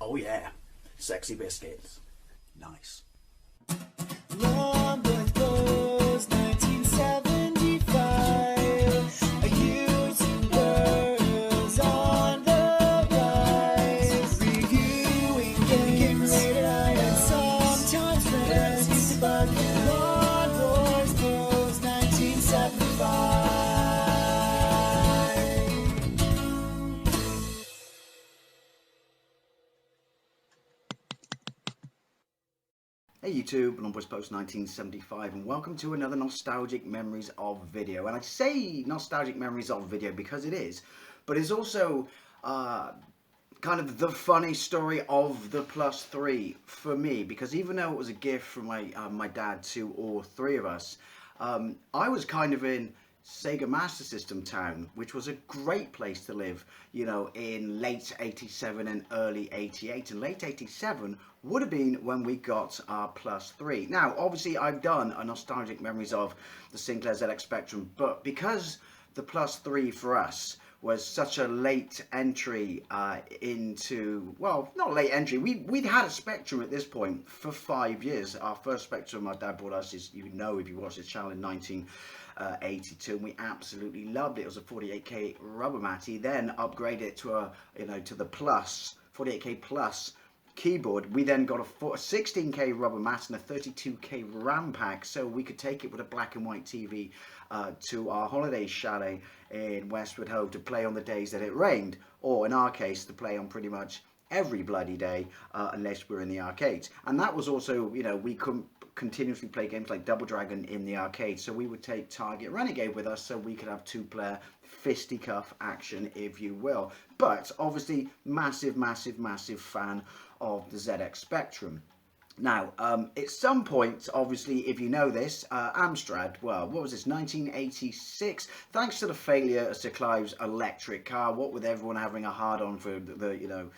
Oh yeah, sexy biscuits. Nice. Long was 1975. A YouTuber's on the rise. Reviewing games late at night and sometimes friends. But Long was 1975. Hey YouTube, Longboys Post 1975 and welcome to another Nostalgic Memories of video. And I say Nostalgic Memories of video because it is, but it's also kind of the funny story of the Plus 3 for me, because even though it was a gift from my dad to all three of us, I was kind of in SEGA Mastersystem town, which was a great place to live, you know, in late 87 and early 88. And late 87 would have been when we got our Plus 3. Now, obviously, I've done a Nostalgic Memories of the Sinclair ZX Spectrum, but because the Plus 3 for us was such a late entry into, well, not late entry, we'd had a Spectrum at this point for 5 years. Our first Spectrum my dad bought us is, you know, if you watch this channel, in 1982, and we absolutely loved it. It was a 48K rubber mat. He then upgraded it to a, you know, to the Plus, 48K Plus keyboard. We then got a 16K rubber mat and a 32K RAM pack, so we could take it with a black and white TV to our holiday chalet in Westwood Ho to play on the days that it rained, or in our case, to play on pretty much every bloody day unless we're in the arcades. And that was also, you know, we couldn't continuously play games like Double Dragon in the arcade, so we would take Target Renegade with us so we could have two-player fisticuff action, if you will. But obviously massive fan of the ZX Spectrum. Now, at some point, obviously, if you know this, Amstrad, well, what was this, 1986? Thanks to the failure of Sir Clive's electric car, what with everyone having a hard-on for the, you know,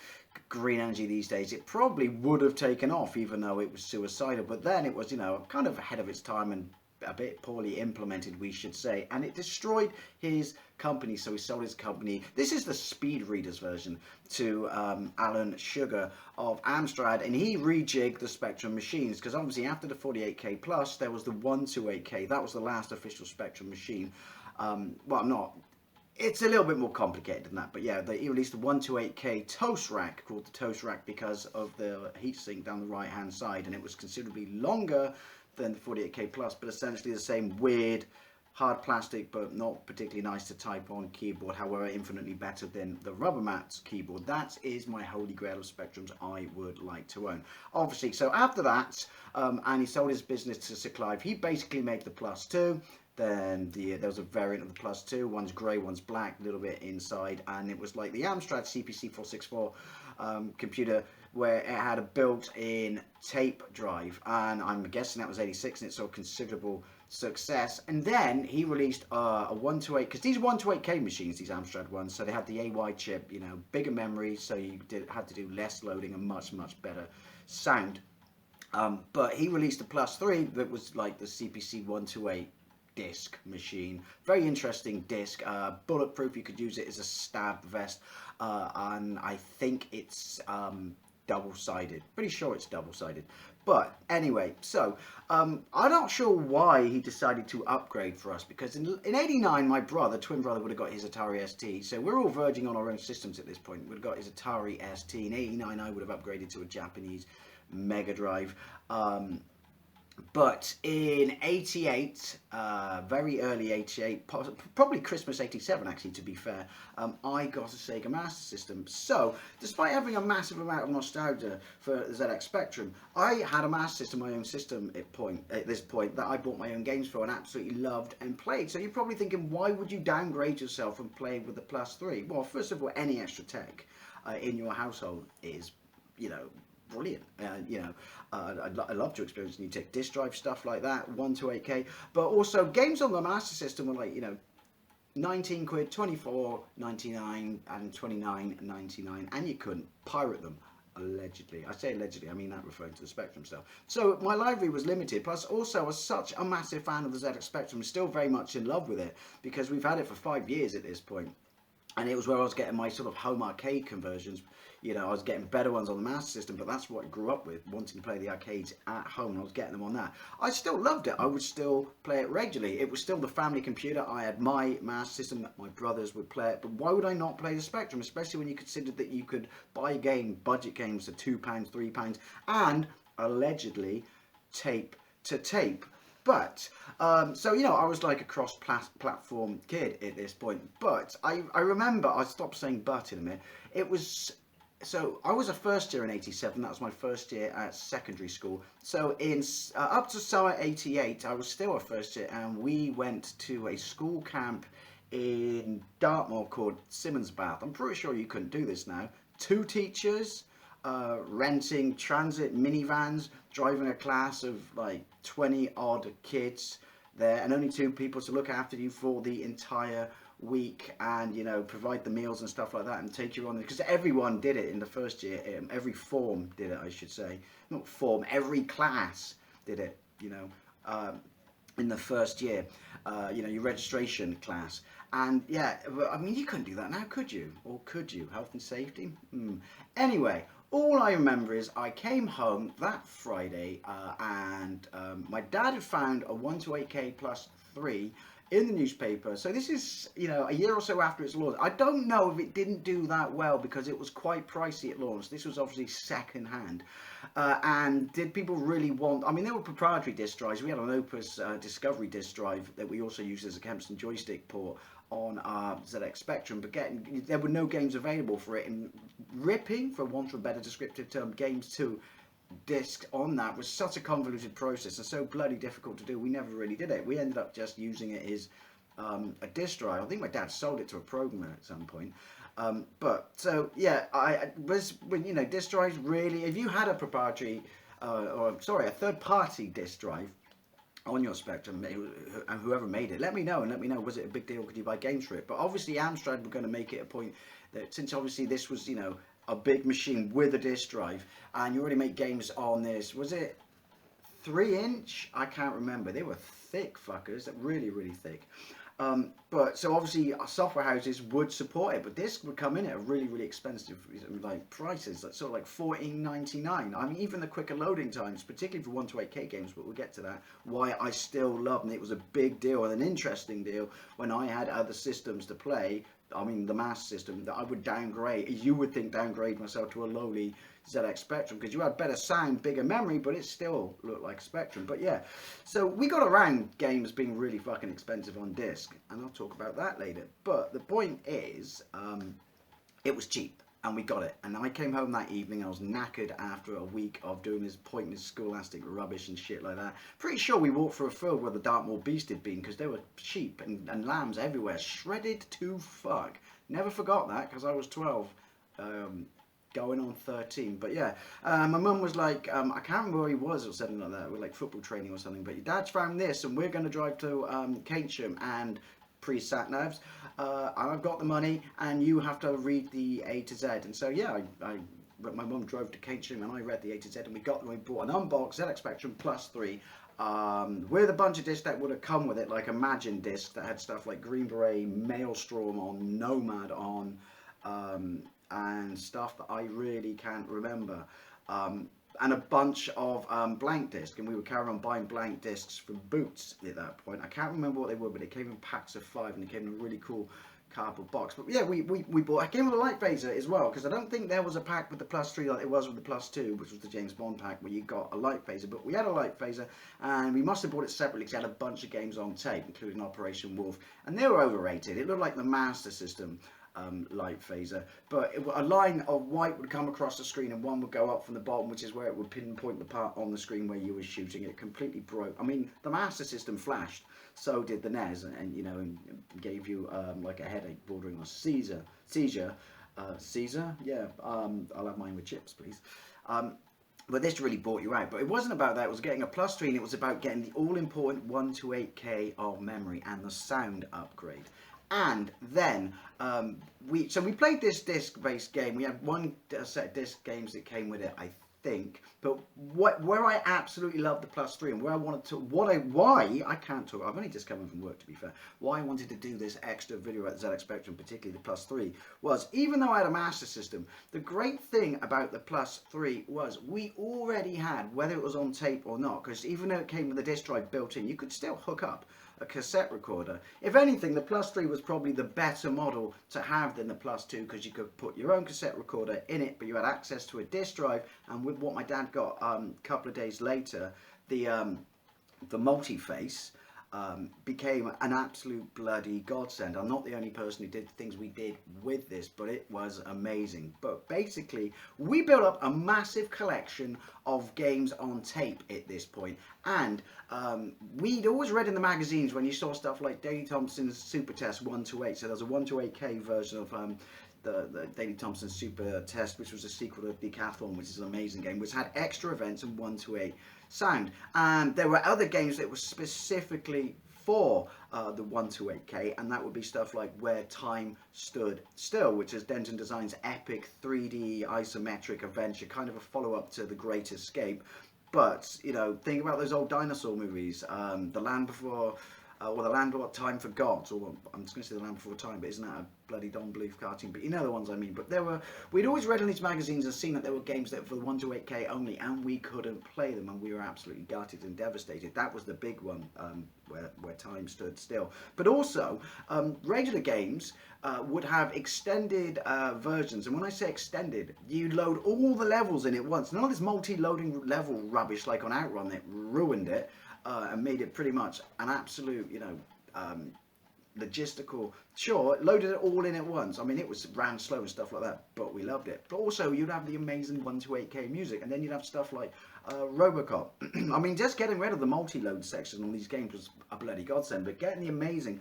green energy these days, it probably would have taken off, even though it was suicidal. But then it was, you know, kind of ahead of its time and a bit poorly implemented, we should say, and it destroyed his company, so he sold his company. This is the Speed Readers version to Alan Sugar of Amstrad, and he rejigged the Spectrum machines, because obviously after the 48K Plus there was the 128K. That was the last official Spectrum machine. Well, not, it's a little bit more complicated than that, but yeah, he released the 128K toast rack, called the toast rack because of the heatsink down the right hand side, and it was considerably longer than the 48K Plus, but essentially the same weird hard plastic but not particularly nice to type on keyboard, however infinitely better than the rubber mat keyboard. That is my holy grail of Spectrums I would like to own, obviously. So after that, and he sold his business to Sir Clive, he basically made the Plus 2. Then there was a variant of the Plus 2, one's grey, one's black, a little bit inside, and it was like the Amstrad CPC 464 computer, where it had a built-in tape drive, and I'm guessing that was 86, and it saw considerable success. And then he released a 128, because these 128K machines, these Amstrad ones, so they had the AY chip, you know, bigger memory, so you had to do less loading and much better sound. But he released a Plus 3 that was like the CPC 128 disc machine. Very interesting disc, bulletproof. You could use it as a stab vest, and I think it's double-sided. Pretty sure it's double-sided. But anyway, so I'm not sure why he decided to upgrade for us, because in 89 my twin brother would have got his Atari ST, so we're all verging on our own systems at this point. Would have got his Atari ST. In 89 I would have upgraded to a Japanese Mega Drive. But in 88, very early 88, probably Christmas 87 actually, to be fair, I got a SEGA Master System. So, despite having a massive amount of nostalgia for the ZX Spectrum, I had a Master System, my own system at this point, that I bought my own games for and absolutely loved and played. So you're probably thinking, why would you downgrade yourself and play with the Plus 3? Well, first of all, any extra tech in your household is, you know, brilliant. You know, I love to experience new tech, disk drive, stuff like that, 128K, but also games on the Master System were like, you know, 19 quid, 24.99 and 29.99, and you couldn't pirate them, allegedly. I say allegedly, I mean that referring to the Spectrum stuff. So my library was limited, plus also I was such a massive fan of the ZX Spectrum, still very much in love with it, because we've had it for 5 years at this point. and it was where I was getting my sort of home arcade conversions. You know, I was getting better ones on the Master System, but that's what I grew up with, wanting to play the arcades at home, and I was getting them on that. I still loved it. I would still play it regularly. It was still the family computer. I had my Master System, my brothers would play it, but why would I not play the Spectrum, especially when you considered that you could buy a game, budget games for £2, £3, and allegedly tape to tape. But, so, you know, I was like a cross-platform kid at this point. But I remember, I stopped saying but in a minute. It was, so I was a first year in 87. That was my first year at secondary school. So in up to summer 88, I was still a first year. And we went to a school camp in Dartmoor called Simmons Bath. I'm pretty sure you couldn't do this now. 2 teachers, renting transit minivans, driving a class of like 20 odd kids there, and only 2 people to look after you for the entire week, and you know, provide the meals and stuff like that, and take you on, because everyone did it in the first year. Every form did it, I should say, not form, every class did it, you know, in the first year, you know, your registration class. And yeah, I mean, you couldn't do that now, could you? Or could you? Health and safety? Anyway, all I remember is I came home that Friday, and my dad had found a 128K plus 3 in the newspaper. So this is, you know, a year or so after its launch. I don't know if it didn't do that well because it was quite pricey at launch. This was obviously second hand. And did people really want, I mean, there were proprietary disk drives. We had an Opus Discovery disk drive that we also used as a Kempston joystick port on our ZX Spectrum, but there were no games available for it, and ripping, for want of a better descriptive term, games to disc on that was such a convoluted process and so bloody difficult to do. We never really did it. We ended up just using it as a disk drive. I think my dad sold it to a programmer at some point. But so yeah, I was, when, you know, disk drives really, if you had a proprietary or sorry, a third-party disk drive on your Spectrum, and whoever made it, let me know, and let me know, was it a big deal, could you buy games for it? But obviously Amstrad were going to make it a point that, since obviously this was, you know, a big machine with a disk drive, and you already make games on this, was it 3-inch? I can't remember. They were thick fuckers, really, really thick. But so obviously software houses would support it, but this would come in at a really, really expensive like prices, like sort of like $14.99. I mean, even the quicker loading times, particularly for 128K games, but we'll get to that. Why I still love, and it was a big deal and an interesting deal when I had other systems to play. I mean, the Master System, that I would downgrade, you would think, downgrade myself to a lowly ZX Spectrum, because you had better sound, bigger memory, but it still looked like Spectrum. But yeah, so we got around games being really fucking expensive on disc, and I'll talk about that later. But the point is, it was cheap, and we got it. And I came home that evening, I was knackered after a week of doing this pointless scholastic rubbish and shit like that. Pretty sure we walked through a field where the Dartmoor beast had been, because there were sheep and lambs everywhere, shredded to fuck. Never forgot that, because I was 12, going on 13. But yeah, my mum was like, I can't remember where he was or something like that, with like football training or something, but your dad's found this, and we're going to drive to Keynsham, and pre-sat navs, and I've got the money, and you have to read the A to Z. And so yeah, my mum drove to Keynsham, and I read the A to Z, and we bought an unboxed ZX Spectrum plus 3 with a bunch of discs that would have come with it, like Imagine disc that had stuff like Green Beret, Maelstrom on, Nomad on, and stuff that I really can't remember. And a bunch of blank discs, and we would carry on buying blank discs from Boots at that point. I can't remember what they were, but they came in packs of 5, and they came in a really cool cardboard box. But yeah, we bought, I came with a light phaser as well, because I don't think there was a pack with the plus 3 like it was with the plus 2, which was the James Bond pack, where you got a light phaser. But we had a light phaser, and we must have bought it separately, because it had a bunch of games on tape, including Operation Wolf, and they were overrated. It looked like the Master System light phaser, but a line of white would come across the screen, and one would go up from the bottom, which is where it would pinpoint the part on the screen where you were shooting. It completely broke. I mean, the Master System flashed, so did the NES, and you know, and gave you like a headache bordering on seizure. Caesar, yeah. I'll have mine with chips, please. But this really bought you out. But it wasn't about that. It was getting a plus 3, and it was about getting the all-important 128K of memory and the sound upgrade. And then we played this disc-based game. We had one set of disc games that came with it, I think, but where I absolutely love the Plus 3 and where I wanted to, why I can't talk, I've only just come in from work to be fair, why I wanted to do this extra video at ZX Spectrum, particularly the Plus 3, was even though I had a Master System, the great thing about the Plus 3 was we already had, whether it was on tape or not, because even though it came with a disc drive built in, you could still hook up a cassette recorder. If anything, the Plus 3 was probably the better model to have than the Plus 2, because you could put your own cassette recorder in it, but you had access to a disc drive. And with what my dad got a couple of days later, the Multiface became an absolute bloody godsend. I'm not the only person who did the things we did with this, but it was amazing. But basically, we built up a massive collection of games on tape at this point, and we'd always read in the magazines when you saw stuff like Daley Thompson's Super Test 128. So there's a 128K version of the Daley Thompson Super Test, which was a sequel to Decathlon, which is an amazing game, which had extra events and 128 sound. And there were other games that were specifically for the 128K, and that would be stuff like Where Time Stood Still, which is Denton Design's epic 3D isometric adventure, kind of a follow-up to The Great Escape. But, you know, think about those old dinosaur movies, The Land Before... the Land What Time Forgot, or I'm just going to say The Land Before Time, but isn't that a bloody Don Bluth cartoon? But you know the ones I mean. But we'd always read in these magazines and seen that there were games that were for the 128K only, and we couldn't play them, and we were absolutely gutted and devastated. That was the big one, where Time Stood Still. But also, regular games would have extended versions, and when I say extended, you load all the levels in at once. None of this multi-loading level rubbish like on Outrun that ruined it. And made it pretty much an absolute, you know, logistical. Sure, it loaded it all in at once. I mean, it ran slow and stuff like that, but we loved it. But also, you'd have the amazing 128K music, and then you'd have stuff like Robocop. I mean, just getting rid of the multi-load section on these games was a bloody godsend, but getting the amazing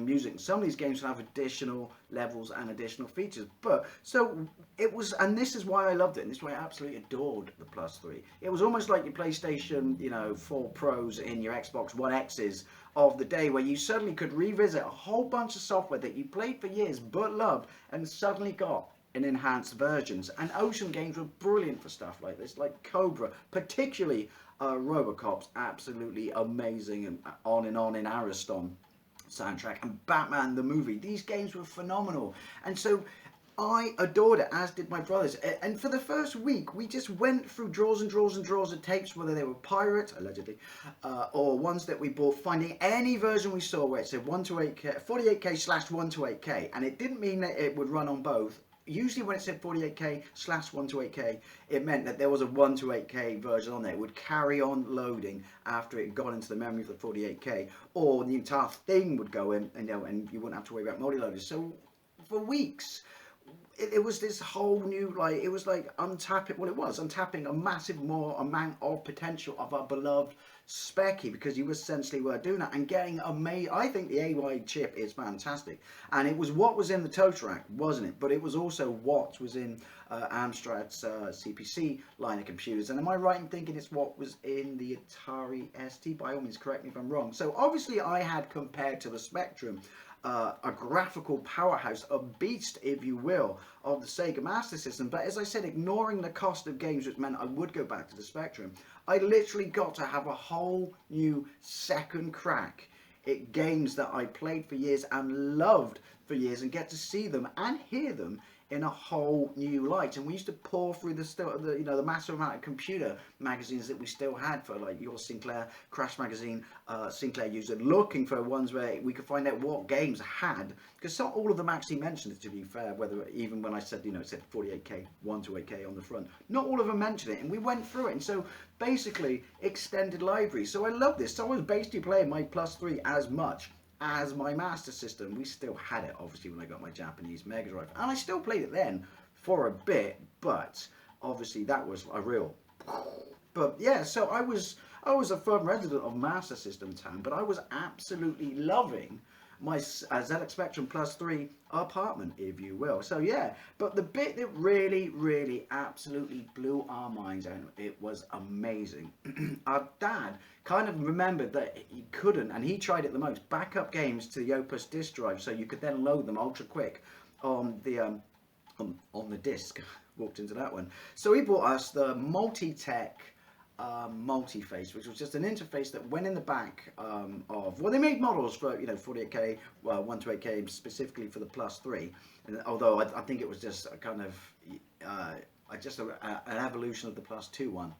music. Some of these games have additional levels and additional features, but so it was, and this is why I loved it, and this is why I absolutely adored the Plus 3. It was almost like your PlayStation, you know, 4 Pros in your Xbox One X's of the day, where you suddenly could revisit a whole bunch of software that you played for years but loved, and suddenly got in enhanced versions. And Ocean games were brilliant for stuff like this, like Cobra, particularly Robocop's absolutely amazing, and on in Ariston soundtrack, and Batman the movie. These games were phenomenal, and so I adored it, as did my brothers. And for the first week, we just went through drawers and drawers and drawers of tapes, whether they were pirates, allegedly, or ones that we bought, finding any version we saw where it said 128K, 48K/128K, and it didn't mean that it would run on both. Usually when it said 48K/128K, it meant that there was a 128K version on there. It would carry on loading after it got into the memory of the 48K, or the entire thing would go in, and, you know, and you wouldn't have to worry about multi-loaders. So for weeks, it was this whole new, like, it was like untapping a massive more amount of potential of our beloved Specky, because you essentially were doing that and getting I think the AY chip is fantastic, and it was what was in the Totorak, wasn't it? But it was also what was in Amstrad's CPC line of computers. And am I right in thinking it's what was in the Atari ST? By all means, correct me if I'm wrong. So obviously I had, compared to the Spectrum, a graphical powerhouse, a beast, if you will, of the SEGA Master System. But as I said, ignoring the cost of games, which meant I would go back to the Spectrum, I literally got to have a whole new second crack at games that I played for years and loved for years, and get to see them and hear them in a whole new light. And we used to pour through the massive amount of computer magazines that we still had for, like, your Sinclair, Crash Magazine, Sinclair User, looking for ones where we could find out what games had, because not all of them actually mentioned it, to be fair, whether, even when I said, you know, it said 48K, 128K on the front, not all of them mentioned it, and we went through it. And so basically extended library. So I love this. So I was basically playing my Plus 3 as much as my Master System. We still had it, obviously, when I got my Japanese Mega Drive, and I still played it then for a bit, but obviously that was a real. But yeah, so I was a firm resident of Master System town, but I was absolutely loving my ZX Spectrum Plus 3 apartment, if you will. So yeah, but the bit that really, really absolutely blew our minds out, it was amazing. Our dad kind of remembered that he couldn't, and he tried it the most, back up games to the Opus disk drive, so you could then load them ultra quick on the disc. walked into that one. So he bought us the Multi-Tech Multiface, which was just an interface that went in the back of, well, they made models for 48K, 128K specifically for the Plus 3, and although I think it was just a kind of an evolution of the Plus 2 one.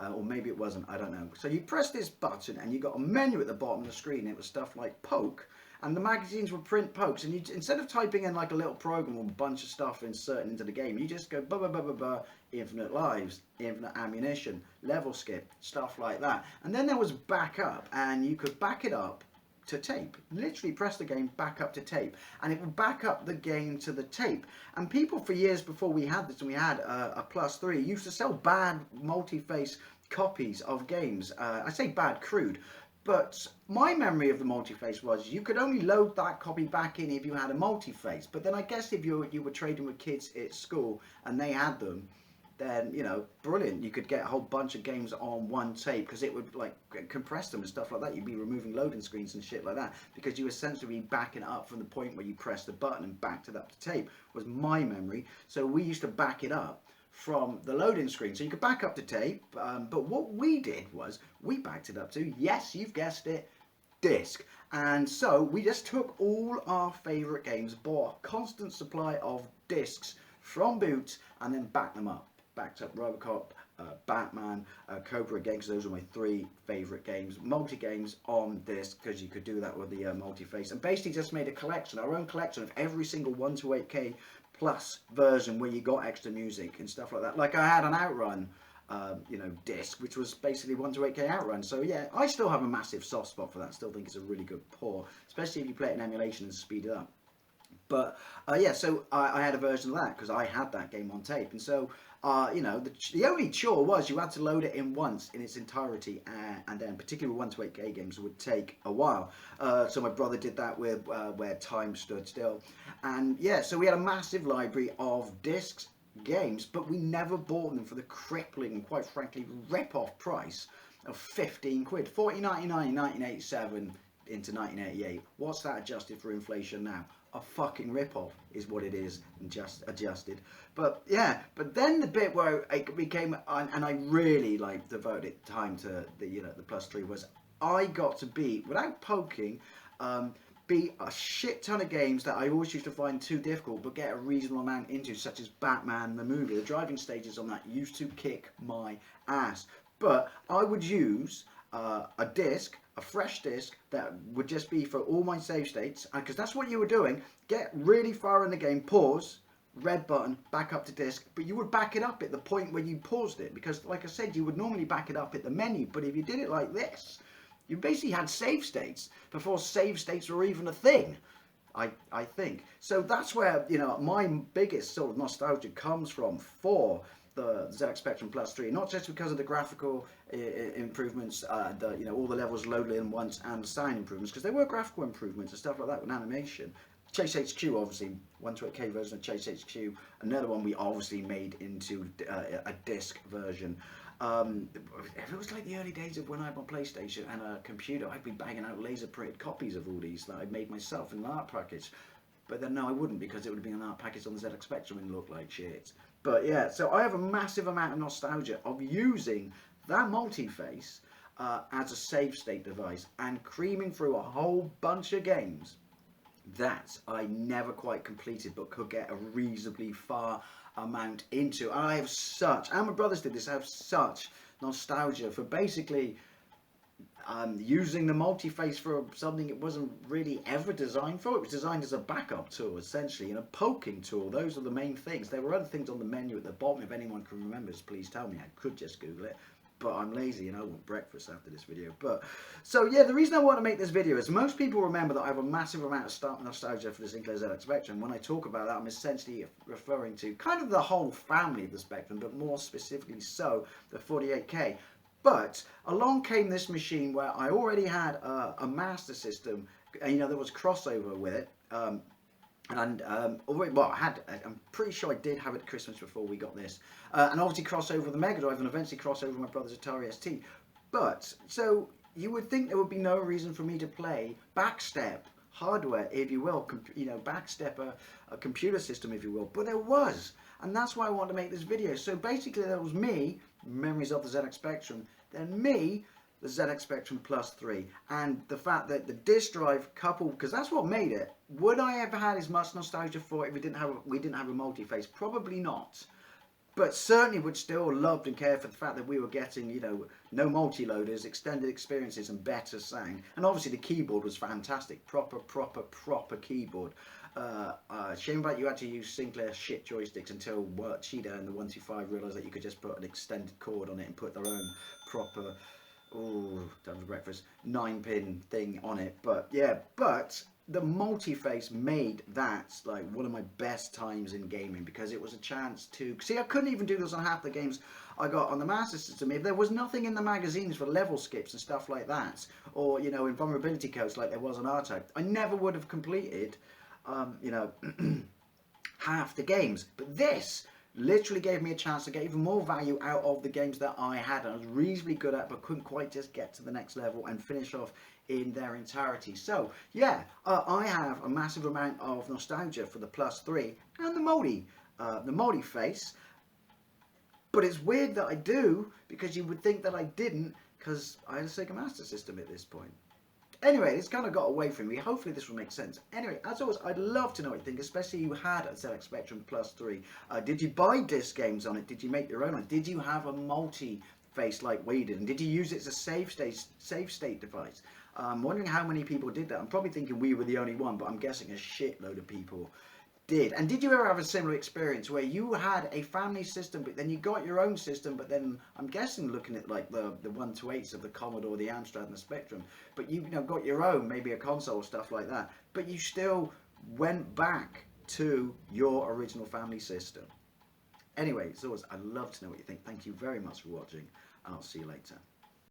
Or maybe it wasn't, I don't know. So you press this button and you got a menu at the bottom of the screen. It was stuff like poke, and the magazines would print pokes, and you, instead of typing in like a little program or a bunch of stuff inserting into the game, you just go blah blah blah blah blah, infinite lives, infinite ammunition, level skip, stuff like that. And then there was backup, and you could back it up to tape. Literally press the game back up to tape, and it would back up the game to the tape. And people for years before we had this, and we had a Plus 3, used to sell bad multi-face copies of games. I say bad, crude, but my memory of the multi-face was you could only load that copy back in if you had a multi-face. But then I guess if you were trading with kids at school and they had them, then brilliant, you could get a whole bunch of games on one tape, because it would like compress them and stuff like that. You'd be removing loading screens and shit like that, because you essentially be backing it up from the point where you press the button and backed it up to tape, was my memory. So we used to back it up from the loading screen, so you could back up to tape, but what we did was we backed it up to, yes, you've guessed it, disc. And so we just took all our favourite games, bought a constant supply of discs from boot, and then backed them up. Backed up Robocop, Batman, Cobra again, because those were my 3 favourite games. Multi-games on disc, because you could do that with the multi-face. And basically just made a collection, our own collection of every single 128K plus version where you got extra music and stuff like that. Like I had an Outrun disc, which was basically 128K Outrun. So yeah, I still have a massive soft spot for that. Still think it's a really good port, especially if you play it in emulation and speed it up. But yeah, so I had a version of that because I had that game on tape, and so the only chore was you had to load it in once in its entirety, and then particularly with 128K games would take a while. So my brother did that with where time stood still, and yeah, so we had a massive library of discs, games, but we never bought them for the crippling and quite frankly rip-off price of 15 quid, 40.99 in 1987 into 1988. What's that adjusted for inflation now? A fucking rip-off is what it is, and just adjusted. But yeah, but then the bit where it became, and I really like devoted time to the the Plus 3, was I got to beat, without poking, beat a shit ton of games that I always used to find too difficult but get a reasonable amount into, such as Batman the movie. The driving stages on that used to kick my ass, but I would use a disc, a fresh disc that would just be for all my save states, because that's what you were doing. Get really far in the game, pause, red button, back up to disc, but you would back it up at the point where you paused it, because like I said, you would normally back it up at the menu, but if you did it like this, you basically had save states before save states were even a thing. I think so. That's where my biggest sort of nostalgia comes from for the ZX Spectrum Plus 3, not just because of the graphical improvements, all the levels loaded in once, and sound improvements, because there were graphical improvements and stuff like that with animation. Chase HQ, obviously, 128K version of Chase HQ, another one we obviously made into a disc version. If it was like the early days of when I had my PlayStation and a computer, I'd be banging out laser printed copies of all these that I'd made myself in an art package. But then no, I wouldn't, because it would have been an art package on the ZX Spectrum and looked like shit. But yeah, so I have a massive amount of nostalgia of using that multi-face as a save state device and creaming through a whole bunch of games that I never quite completed but could get a reasonably far amount into. And I have such, and my brothers did this, I have such nostalgia for basically using the multi-face for something it wasn't really ever designed for. It was designed as a backup tool, essentially, and a poking tool. Those are the main things. There were other things on the menu at the bottom. If anyone can remember, please tell me. I could just Google it, but I'm lazy and I want breakfast after this video. But so yeah, the reason I want to make this video is most people remember that I have a massive amount of nostalgia for the Sinclair ZX Spectrum. When I talk about that, I'm essentially referring to kind of the whole family of the Spectrum, but more specifically so the 48K. But along came this machine where I already had a Master System, and there was crossover with it. Well, I'm pretty sure I did have it at Christmas before we got this, and obviously crossover with the Mega Drive, and eventually crossover with my brother's Atari ST. But so you would think there would be no reason for me to play backstep hardware, if you will, backstep a computer system, if you will, but there was. And that's why I wanted to make this video. So basically that was me, memories of the ZX Spectrum, then me, the ZX Spectrum Plus 3, and the fact that the disk drive coupled, because that's what made it. Would I ever had as much nostalgia for it if we didn't have a multi-face? Probably not. But certainly would still loved and cared for the fact that we were getting, you know, no multi-loaders, extended experiences and better sound. And obviously the keyboard was fantastic. Proper keyboard. Shame about you had to use Sinclair shit joysticks until Cheetah and the 125 realised that you could just put an extended cord on it and put their own proper, time for breakfast, 9-pin thing on it. But yeah, the multi-face made that like one of my best times in gaming, because it was a chance to see. I couldn't even do this on half the games I got on the Master System if there was nothing in the magazines for level skips and stuff like that, or you know, invulnerability codes like there was on R-Type. I never would have completed you know, half the games. But this literally gave me a chance to get even more value out of the games that I had and I was reasonably good at, but couldn't quite just get to the next level and finish off in their entirety. So yeah, I have a massive amount of nostalgia for the Plus 3 and the multi-face. But it's weird that I do, because you would think that I didn't, because I had a SEGA Master System at this point. Anyway, it's kind of got away from me. Hopefully this will make sense. Anyway, as always, I'd love to know what you think, especially you had a ZX Spectrum Plus 3. Did you buy disc games on it? Did you make your own on it? Did you have a multi-face like we did? And did you use it as a save state device? I'm wondering how many people did that. I'm probably thinking we were the only one, but I'm guessing a shitload of people did. And did you ever have a similar experience where you had a family system, but then you got your own system, but then I'm guessing looking at like the 128s of the Commodore, the Amstrad and the Spectrum, but you know, got your own, maybe a console, stuff like that, but you still went back to your original family system? Anyway, as always, I'd love to know what you think. Thank you very much for watching, and I'll see you later.